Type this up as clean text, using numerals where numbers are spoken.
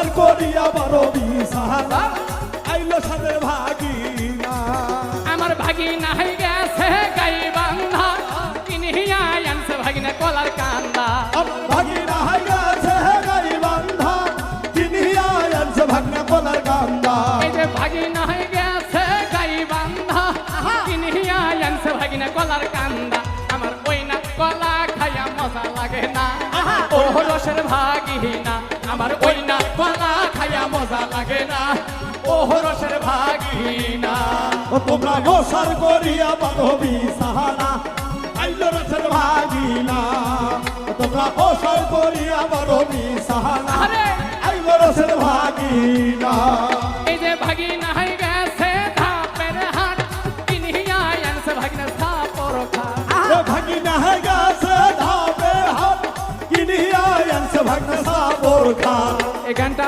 সার করিয়া বড় বিছানা আইলো সাদের ভাগিনা আমার ভাগিনা হয়ে গেছে গাই বান্ধা কিনিয়া আনছে ভাগিনা কলার কান্দা আমার ভাগিনা হয়ে গেছে গাই বান্ধা কিনিয়া আনছে ভাগনা কলার কান্দা এই যে ভাগিনা হয়ে গেছে গাই বান্ধা কিনিয়া আনছে ভাগিনা কলার কান্দা আমার ওই না কলা খাইয়া মজা লাগে না ও রসের ভাগিনা আমার ওই না কলা খাইয়া মজা লাগে না ও রসের ভাগিনা ও তোমরা গোসার করিয়া বড় বিছানা আইলো রসের ভাগিনা ও তোমরা গোসার করিয়া বড় বিছানা আরে আইলো রসের ভাগিনা এই যে ভাগিনা হয়ে গেছে ধাপের হাট কিনিয়া আনছে ভাগিনা থাপর খা ভাগিনা হয়ে গেছে ধাপের হাট কিনিয়া আনছে ভাগনা সাবর খা এই গানটা